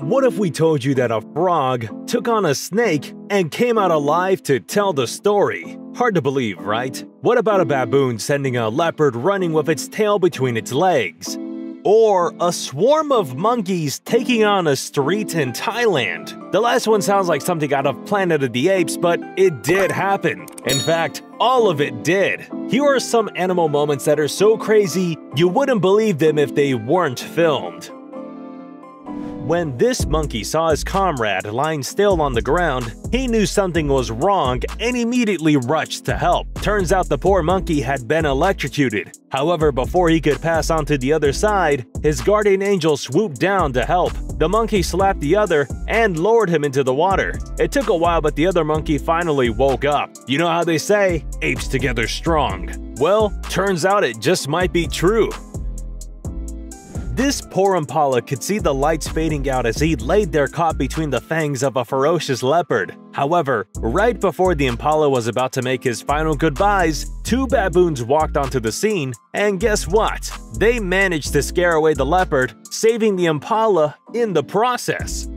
What if we told you that a frog took on a snake and came out alive to tell the story? Hard to believe, right? What about a baboon sending a leopard running with its tail between its legs? Or a swarm of monkeys taking on a street in Thailand? The last one sounds like something out of Planet of the Apes, but it did happen. In fact, all of it did. Here are some animal moments that are so crazy you wouldn't believe them if they weren't filmed. When this monkey saw his comrade lying still on the ground, he knew something was wrong and immediately rushed to help. Turns out the poor monkey had been electrocuted. However, before he could pass on to the other side, his guardian angel swooped down to help. The monkey slapped the other and lowered him into the water. It took a while, but the other monkey finally woke up. You know how they say, apes together strong. Well, turns out it just might be true. This poor impala could see the lights fading out as he laid there caught between the fangs of a ferocious leopard. However, right before the impala was about to make his final goodbyes, two baboons walked onto the scene, and guess what? They managed to scare away the leopard, saving the impala in the process.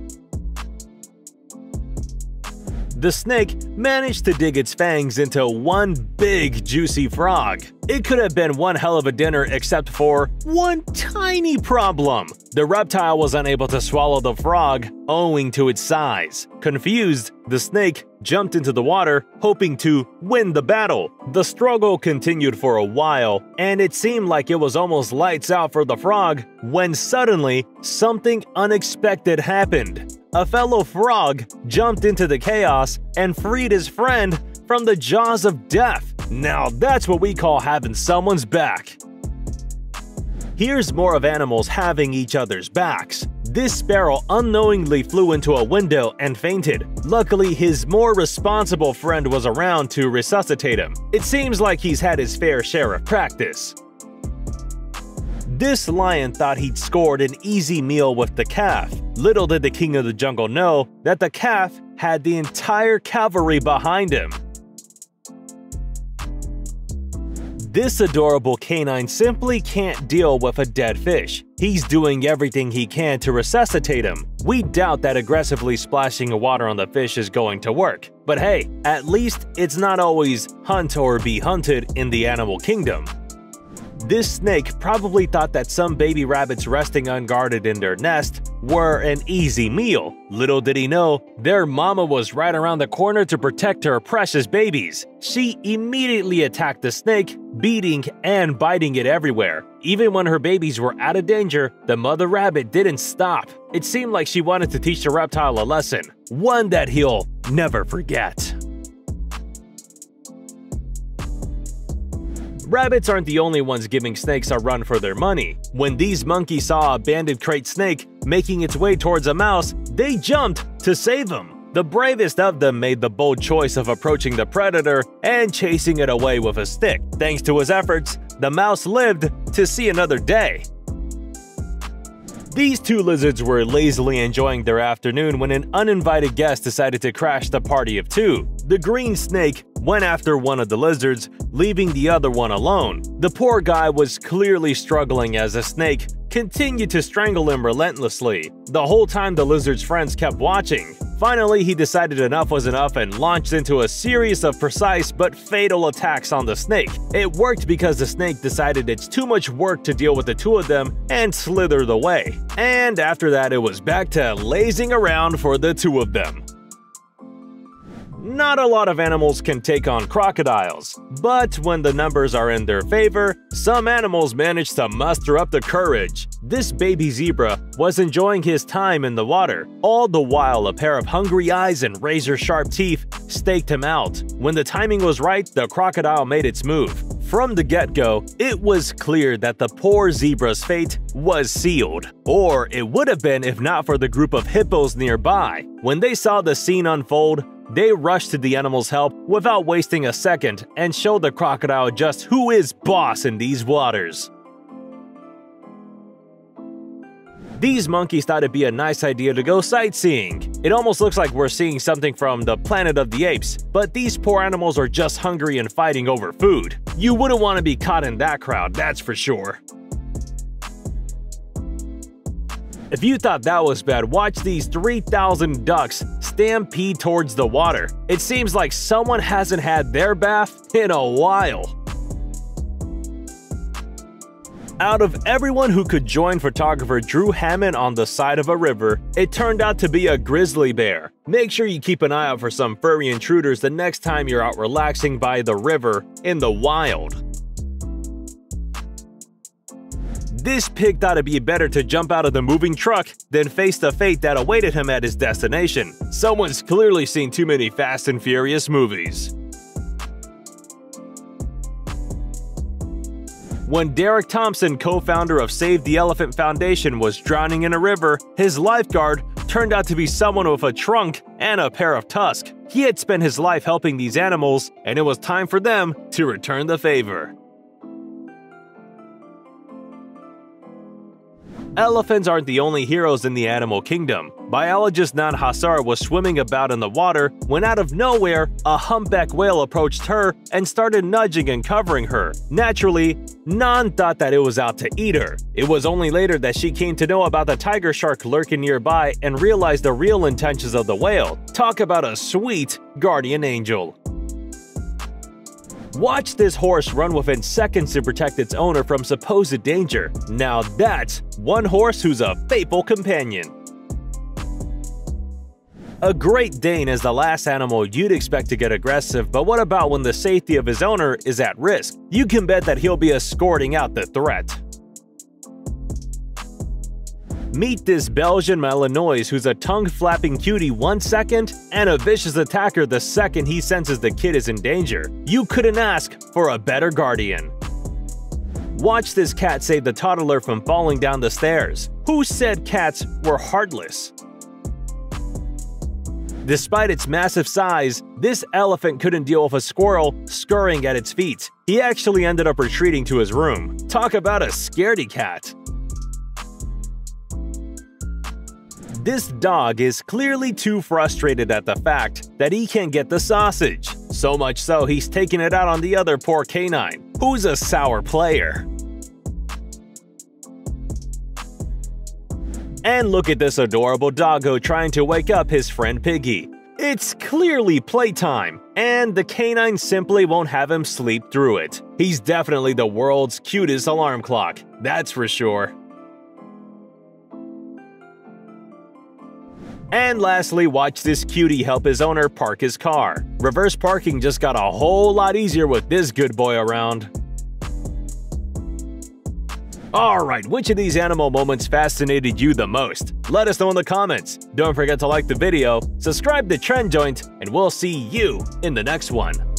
The snake managed to dig its fangs into one big, juicy frog. It could have been one hell of a dinner except for one tiny problem. The reptile was unable to swallow the frog owing to its size. Confused, the snake jumped into the water, hoping to win the battle. The struggle continued for a while, and it seemed like it was almost lights out for the frog when suddenly something unexpected happened. A fellow frog jumped into the chaos and freed his friend from the jaws of death. Now that's what we call having someone's back. Here's more of animals having each other's backs. This sparrow unknowingly flew into a window and fainted. Luckily, his more responsible friend was around to resuscitate him. It seems like he's had his fair share of practice. This lion thought he'd scored an easy meal with the calf. Little did the king of the jungle know that the calf had the entire cavalry behind him. This adorable canine simply can't deal with a dead fish. He's doing everything he can to resuscitate him. We doubt that aggressively splashing water on the fish is going to work. But hey, at least it's not always hunt or be hunted in the animal kingdom. This snake probably thought that some baby rabbits resting unguarded in their nest were an easy meal. Little did he know, their mama was right around the corner to protect her precious babies. She immediately attacked the snake, beating and biting it everywhere. Even when her babies were out of danger, the mother rabbit didn't stop. It seemed like she wanted to teach the reptile a lesson, one that he'll never forget. Rabbits aren't the only ones giving snakes a run for their money. When these monkeys saw a banded crate snake making its way towards a mouse, they jumped to save him. The bravest of them made the bold choice of approaching the predator and chasing it away with a stick. Thanks to his efforts, the mouse lived to see another day. These two lizards were lazily enjoying their afternoon when an uninvited guest decided to crash the party of two. The green snake went after one of the lizards, leaving the other one alone. The poor guy was clearly struggling as the snake continued to strangle him relentlessly. The whole time the lizard's friends kept watching. Finally, he decided enough was enough and launched into a series of precise but fatal attacks on the snake. It worked because the snake decided it's too much work to deal with the two of them and slithered away. And after that, it was back to lazing around for the two of them. Not a lot of animals can take on crocodiles, but when the numbers are in their favor, some animals manage to muster up the courage. This baby zebra was enjoying his time in the water. All the while, a pair of hungry eyes and razor-sharp teeth staked him out. When the timing was right, the crocodile made its move. From the get-go, it was clear that the poor zebra's fate was sealed. Or it would have been if not for the group of hippos nearby. When they saw the scene unfold, they rushed to the animal's help without wasting a second and showed the crocodile just who is boss in these waters. These monkeys thought it'd be a nice idea to go sightseeing. It almost looks like we're seeing something from the Planet of the Apes, but these poor animals are just hungry and fighting over food. You wouldn't want to be caught in that crowd, that's for sure. If you thought that was bad, watch these 3,000 ducks stampede towards the water. It seems like someone hasn't had their bath in a while. Out of everyone who could join photographer Drew Hammond on the side of a river, it turned out to be a grizzly bear. Make sure you keep an eye out for some furry intruders the next time you're out relaxing by the river in the wild. This pig thought it'd be better to jump out of the moving truck than face the fate that awaited him at his destination. Someone's clearly seen too many Fast and Furious movies. When Derek Thompson, co-founder of Save the Elephant Foundation, was drowning in a river, his lifeguard turned out to be someone with a trunk and a pair of tusks. He had spent his life helping these animals, and it was time for them to return the favor. Elephants aren't the only heroes in the animal kingdom. Biologist Nan Hassar was swimming about in the water when out of nowhere, a humpback whale approached her and started nudging and covering her. Naturally, Nan thought that it was out to eat her. It was only later that she came to know about the tiger shark lurking nearby and realized the real intentions of the whale. Talk about a sweet guardian angel. Watch this horse run within seconds to protect its owner from supposed danger. Now that's one horse who's a faithful companion. A Great Dane is the last animal you'd expect to get aggressive, but what about when the safety of his owner is at risk? You can bet that he'll be escorting out the threat. Meet this Belgian Malinois who's a tongue-flapping cutie 1 second and a vicious attacker the second he senses the kid is in danger. You couldn't ask for a better guardian. Watch this cat save the toddler from falling down the stairs. Who said cats were heartless? Despite its massive size, this elephant couldn't deal with a squirrel scurrying at its feet. He actually ended up retreating to his room. Talk about a scaredy cat. This dog is clearly too frustrated at the fact that he can't get the sausage. So much so, he's taking it out on the other poor canine, who's a sour player. And look at this adorable doggo trying to wake up his friend Piggy. It's clearly playtime, and the canine simply won't have him sleep through it. He's definitely the world's cutest alarm clock, that's for sure. And lastly, watch this cutie help his owner park his car. Reverse parking just got a whole lot easier with this good boy around. Alright, which of these animal moments fascinated you the most? Let us know in the comments. Don't forget to like the video, subscribe to TrendJoint, and we'll see you in the next one.